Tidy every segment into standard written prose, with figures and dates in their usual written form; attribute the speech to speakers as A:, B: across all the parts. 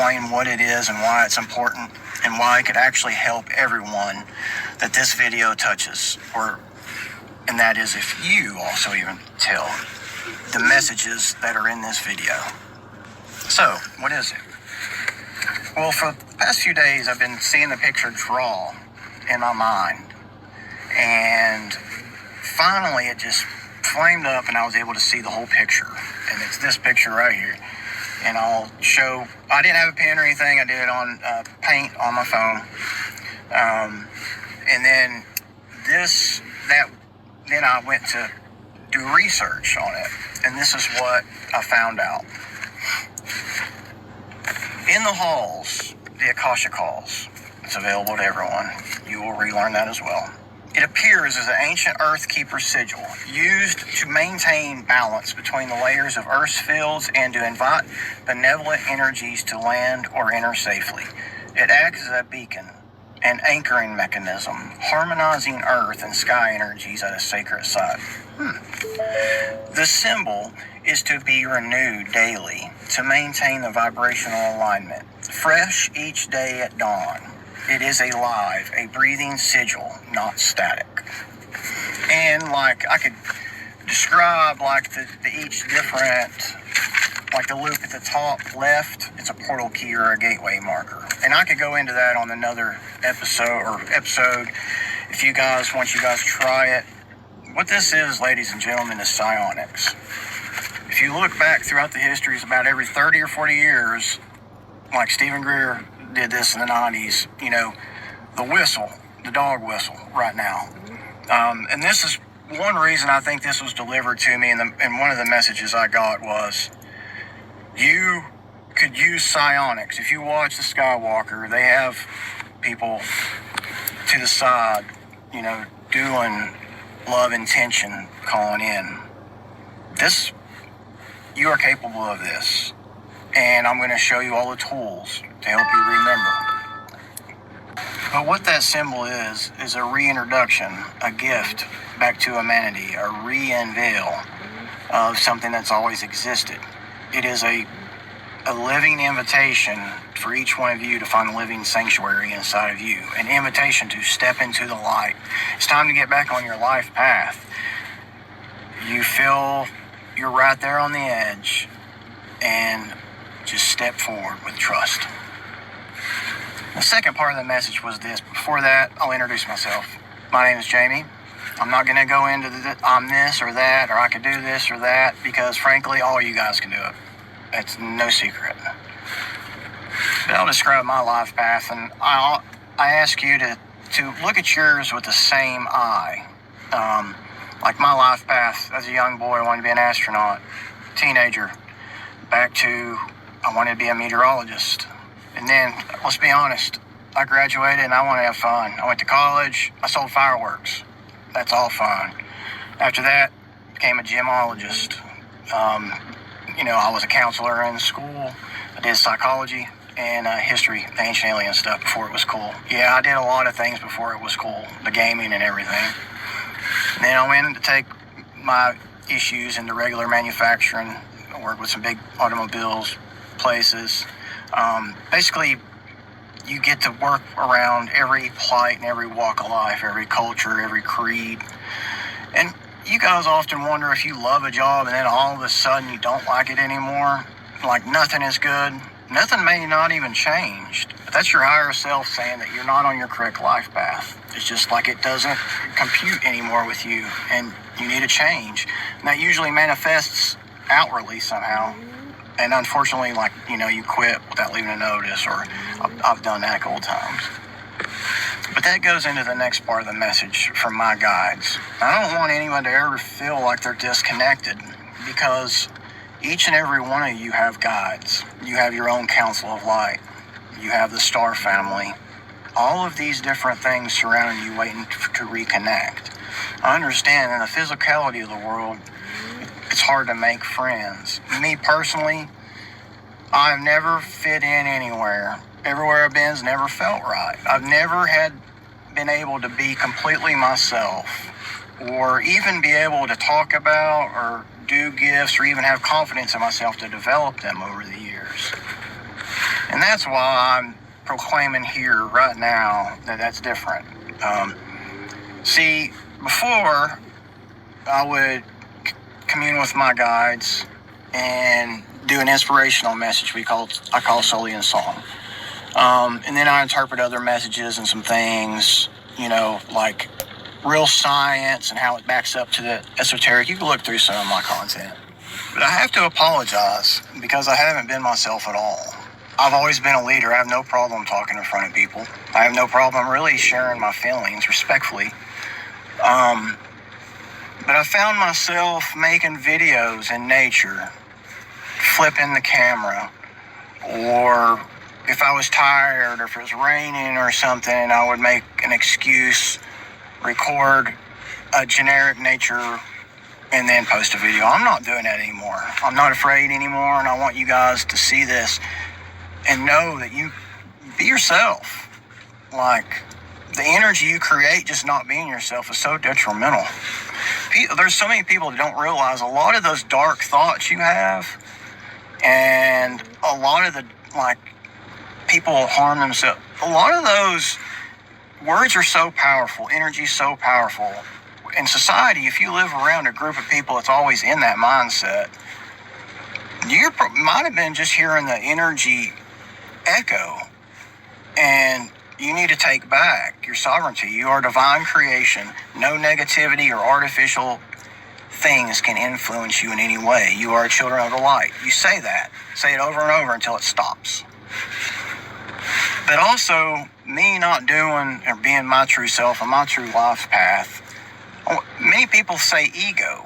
A: explain what it is and why it's important and why it could actually help everyone that this video touches, and that is if you also even tell the messages that are in this video. So, what is it? Well, for the past few days, I've been seeing the picture draw in my mind. And finally, it just flamed up and I was able to see the whole picture. And it's this picture right here. And I'll show, I didn't have a pen or anything. I did it on paint on my phone. And then then I went to do research on it. And this is what I found out. In the halls, the Akasha calls. It's available to everyone. You will relearn that as well. It appears as an ancient Earth Keeper sigil, used to maintain balance between the layers of Earth's fields and to invite benevolent energies to land or enter safely. It acts as a beacon, an anchoring mechanism, harmonizing Earth and sky energies at a sacred site. The symbol is to be renewed daily to maintain the vibrational alignment, fresh each day at dawn. It is alive, a breathing sigil, not static. And like I could describe like the each different, like the loop at the top left, it's a portal key or a gateway marker. And I could go into that on another episode if you guys, once you guys try it. What this is, ladies and gentlemen, is psionics. If you look back throughout the histories, about every 30 or 40 years, like Stephen Greer did this in the 90s, the whistle, the dog whistle right now. And this is one reason I think this was delivered to me, and one of the messages I got was, you could use psionics. If you watch the Skywalker, they have people to the side, doing love intention, calling in. You are capable of this. And I'm going to show you all the tools to help you remember. But what that symbol is a reintroduction, a gift back to humanity, a re-unveil of something that's always existed. It is a living invitation for each one of you to find a living sanctuary inside of you, an invitation to step into the light. It's time to get back on your life path. You feel you're right there on the edge, and just step forward with trust. The second part of the message was this. Before that, I'll introduce myself. My name is Jamie. I'm not going to go into I'm this or that, or I could do this or that, because frankly, all you guys can do it. It's no secret. But I'll describe my life path, and I ask you to look at yours with the same eye. Like my life path as a young boy, I wanted to be an astronaut. Teenager, back to I wanted to be a meteorologist. And then, let's be honest, I graduated and I wanted to have fun. I went to college, I sold fireworks. That's all fun. After that, became a gemologist. I was a counselor in school. I did psychology and history, ancient alien stuff before it was cool. Yeah, I did a lot of things before it was cool, the gaming and everything. And then I went to take my issues into regular manufacturing. I worked with some big automobiles, places. Basically, you get to work around every plight and every walk of life, every culture, every creed. And you guys often wonder if you love a job and then all of a sudden you don't like it anymore. Like nothing is good. Nothing may not even changed. But that's your higher self saying that you're not on your correct life path. It's just like it doesn't compute anymore with you and you need a change. And that usually manifests outwardly somehow. And unfortunately, you quit without leaving a notice, or I've done that a couple times. But that goes into the next part of the message from my guides. I don't want anyone to ever feel like they're disconnected, because each and every one of you have guides. You have your own council of light. You have the star family. All of these different things surrounding you waiting to reconnect. I understand in the physicality of the world, it's hard to make friends. Me personally, I've never fit in anywhere. Everywhere I've been's never felt right. I've never been able to be completely myself, or even be able to talk about or do gifts, or even have confidence in myself to develop them over the years. And that's why I'm proclaiming here right now that that's different. See, before I would commune with my guides and do an inspirational message I call solely in song. And then I interpret other messages and some things, like real science and how it backs up to the esoteric. You can look through some of my content. But I have to apologize because I haven't been myself at all. I've always been a leader. I have no problem talking in front of people. I have no problem really sharing my feelings respectfully. But I found myself making videos in nature, flipping the camera, or if I was tired or if it was raining or something, I would make an excuse, record a generic nature, and then post a video. I'm not doing that anymore. I'm not afraid anymore, and I want you guys to see this and know that you be yourself. Like, the energy you create just not being yourself is so detrimental. There's so many people that don't realize a lot of those dark thoughts you have, and a lot of the, people harm themselves. A lot of those words are so powerful, energy so powerful. In society, if you live around a group of people that's always in that mindset, you might have been just hearing the energy echo, and you need to take back your sovereignty. You are divine creation. No negativity or artificial things can influence you in any way. You are children of the light. You say that. Say it over and over until it stops. But also, me not doing or being my true self and my true life path, many people say ego,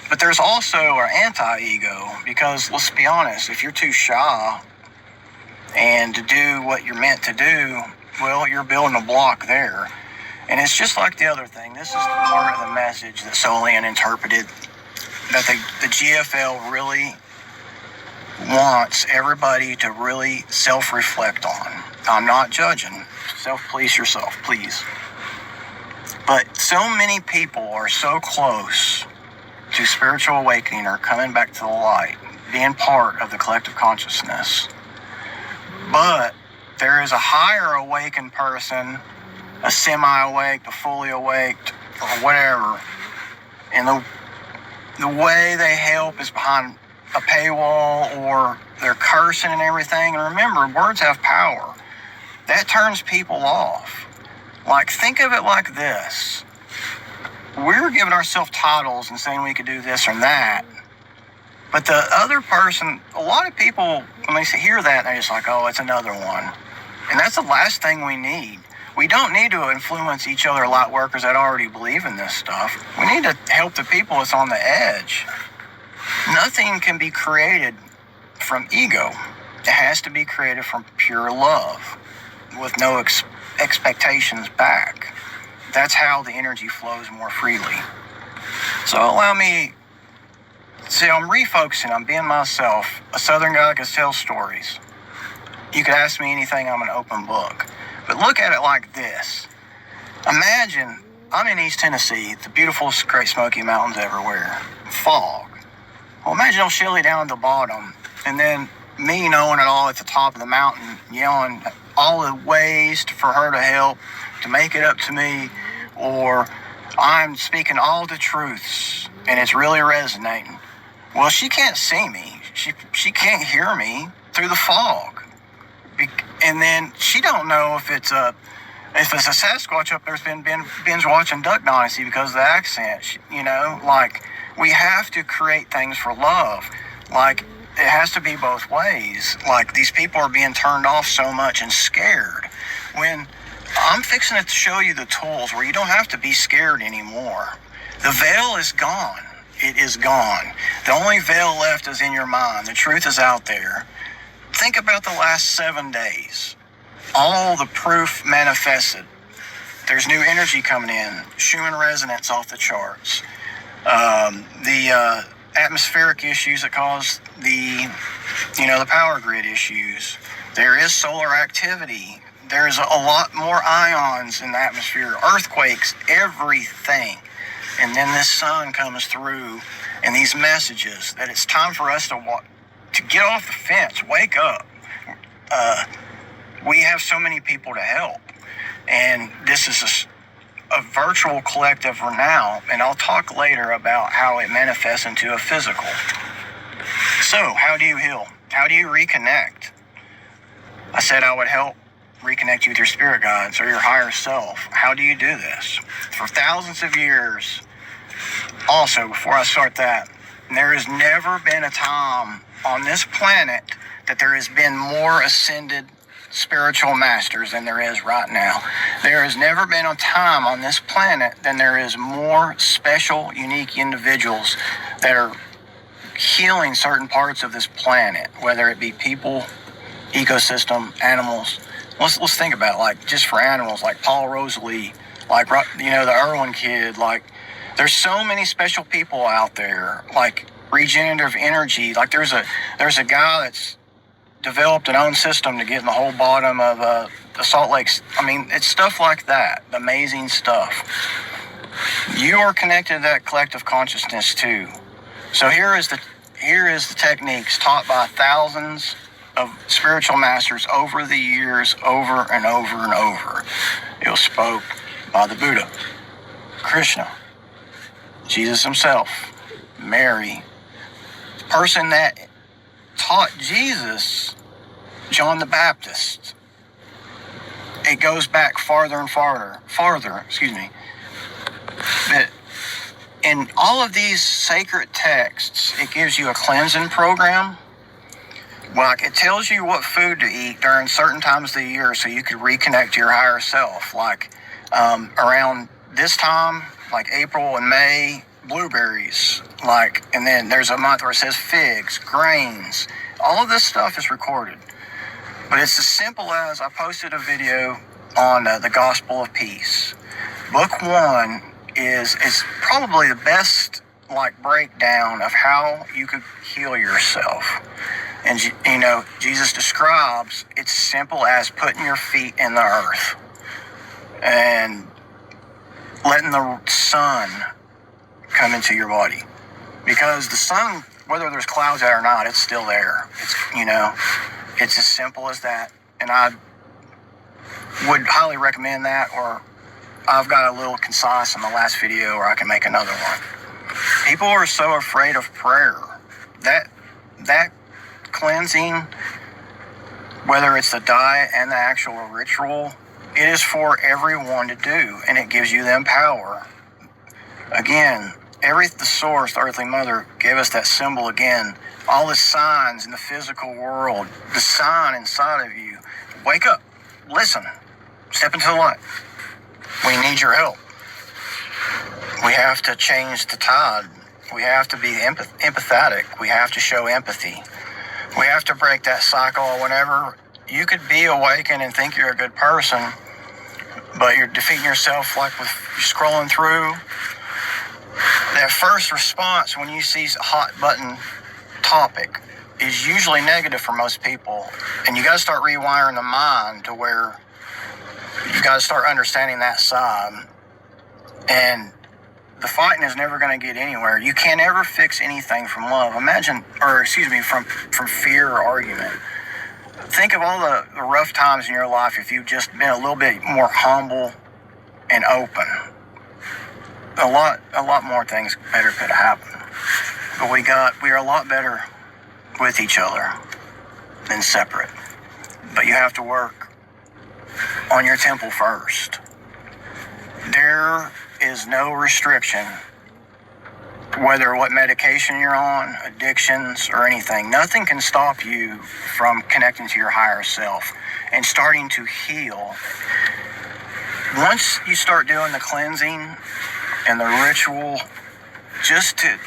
A: but there's also an anti-ego, because let's be honest, if you're too shy and to do what you're meant to do, well, you're building a block there. And it's just like the other thing. This is the part of the message that Solian interpreted, that the GFL really wants everybody to really self-reflect on. I'm not judging. Self-police yourself, please. But so many people are so close to spiritual awakening or coming back to the light, being part of the collective consciousness. But there is a higher awakened person, a semi-awake, a fully awaked, or whatever. And the way they help is behind a paywall, or they're cursing and everything. And remember, words have power. That turns people off. Think of it like this. We're giving ourselves titles and saying we could do this or that. But the other person, a lot of people, when they hear that, they're just like, oh, it's another one. And that's the last thing we need. We don't need to influence each other light workers that already believe in this stuff. We need to help the people that's on the edge. Nothing can be created from ego. It has to be created from pure love with no expectations back. That's how the energy flows more freely. So allow me, see, I'm refocusing, I'm being myself, a Southern guy that can tell stories. You could ask me anything, I'm an open book. But look at it like this. Imagine, I'm in East Tennessee, the beautiful Great Smoky Mountains everywhere. Fog. Well, imagine I'm chilly down at the bottom, and then me knowing it all at the top of the mountain, yelling all the ways for her to help, to make it up to me, or I'm speaking all the truths, and it's really resonating. Well, she can't see me. She can't hear me through the fog. And then she don't know if it's a Sasquatch up there's been binge watching Duck Dynasty because of the accent. We have to create things for love. It has to be both ways. These people are being turned off so much and scared. When I'm fixing to show you the tools where you don't have to be scared anymore. The veil is gone. It is gone. The only veil left is in your mind. The truth is out there. Think about the last 7 days. All the proof manifested. There's new energy coming in. Schumann resonance off the charts. The atmospheric issues that cause the power grid issues. There is solar activity. There's a lot more ions in the atmosphere. Earthquakes, everything. And then this sun comes through, and these messages that it's time for us to get off the fence, wake up. we have so many people to help. And this is a virtual collective for now, and I'll talk later about how it manifests into a physical. So, how do you heal? How do you reconnect? I said I would help reconnect you with your spirit guides or your higher self. How do you do this? For thousands of years, also, before I start that, there has never been a time on this planet that there has been more ascended spiritual masters than there is right now. There has never been a time on this planet than there is more special, unique individuals that are healing certain parts of this planet, whether it be people, ecosystem, animals. Let's think about it, like just for animals, like Paul Rosalie, like, you know, the Irwin kid, like there's so many special people out there, like regenerative energy. Like there's a guy that's developed an own system to get in the whole bottom of the Salt Lakes. I mean, it's stuff like that, amazing stuff. You are connected to that collective consciousness too. So here is the techniques taught by thousands of spiritual masters over the years, over and over and over. It was spoke by the Buddha, Krishna, Jesus himself, Mary, the person that taught Jesus, John the Baptist. It goes back farther and farther, But in all of these sacred texts, it gives you a cleansing program. Like it tells you what food to eat during certain times of the year so you could reconnect to your higher self. Like around this time, like April and May, blueberries. Like, and then there's a month where it says figs, grains. All of this stuff is recorded. But it's as simple as I posted a video on the Gospel of Peace. Book 1 is probably the best like breakdown of how you could heal yourself. And, you know, Jesus describes it's simple as putting your feet in the earth and letting the sun come into your body. Because the sun, whether there's clouds out or not, it's still there. It's, you know, it's as simple as that. And I would highly recommend that, or I've got a little concise in the last video, or I can make another one. People are so afraid of prayer. That cleansing, whether it's the diet and the actual ritual, it is for everyone to do, and it gives you them power. Again, the source, the earthly mother, gave us that symbol again. All the signs in the physical world, the sign inside of you. Wake up, listen, step into the light. We need your help. We have to change the tide. We have to be empathetic. We have to show empathy. We have to break that cycle. Whenever you could be awakened and think you're a good person, but you're defeating yourself like with scrolling through. That first response when you see a hot button topic is usually negative for most people. And you got to start rewiring the mind to where you got to start understanding that side. And the fighting is never going to get anywhere. You can't ever fix anything from love. From fear or argument. Think of all the rough times in your life if you've just been a little bit more humble and open. A lot more things better could have happened. But we are a lot better with each other than separate. But you have to work on your temple first. There is no restriction, whether what medication you're on, addictions, or anything. Nothing can stop you from connecting to your higher self and starting to heal. Once you start doing the cleansing and the ritual, just to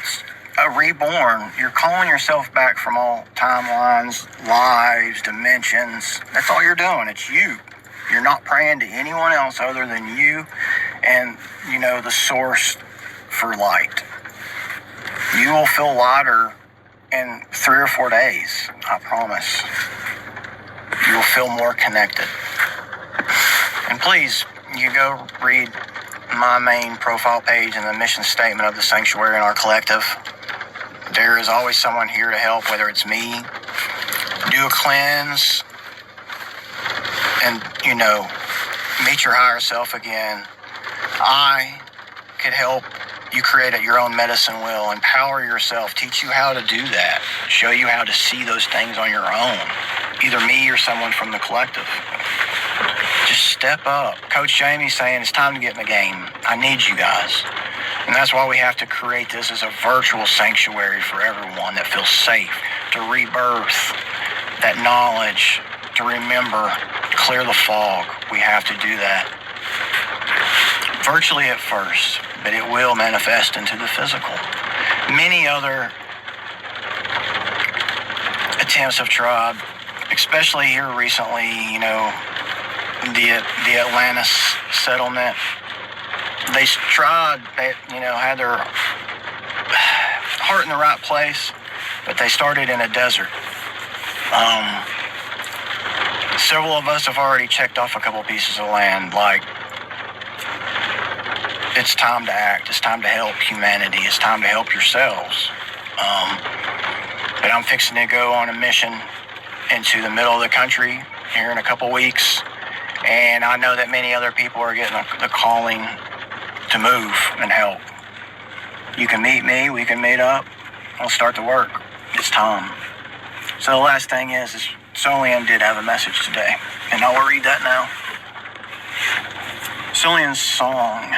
A: reborn, you're calling yourself back from all timelines, lives, dimensions. That's all you're doing. It's you. You're not praying to anyone else other than you and, you know, the source for light. You will feel lighter in 3 or 4 days, I promise. You will feel more connected. And please, you go read my main profile page and the mission statement of the sanctuary in our collective. There is always someone here to help, whether it's me, do a cleanse, and, meet your higher self again. I could help you create your own medicine wheel, empower yourself, teach you how to do that, show you how to see those things on your own, either me or someone from the collective. Just step up. Coach Jamie's saying it's time to get in the game. I need you guys. And that's why we have to create this as a virtual sanctuary for everyone that feels safe, to rebirth that knowledge, to remember, clear the fog. We have to do that. Virtually at first, but it will manifest into the physical. Many other attempts have tried, especially here recently, the Atlantis settlement. They tried, had their heart in the right place, but they started in a desert. Several of us have already checked off a couple pieces of land, like, it's time to act, it's time to help humanity, it's time to help yourselves. But I'm fixing to go on a mission into the middle of the country here in a couple weeks, and I know that many other people are getting the calling to move and help. You can meet me, we can meet up, I'll start the work. It's time. So the last thing is Solian did have a message today, and I will read that now. Solian's song.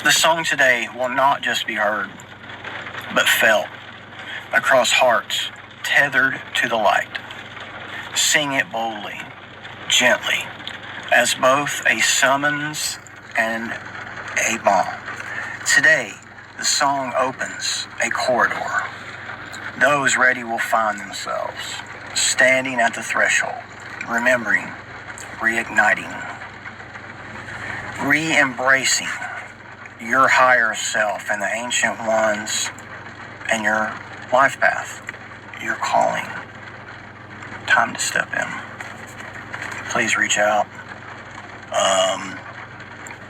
A: The song today will not just be heard, but felt across hearts tethered to the light. Sing it boldly, gently, as both a summons and a balm. Today, the song opens a corridor. Those ready will find themselves standing at the threshold, remembering, reigniting, re-embracing your higher self and the ancient ones and your life path, your calling. Time to step in. Please reach out.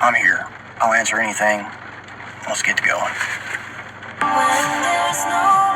A: I'm here. I'll answer anything. Let's get to going.
B: When there's no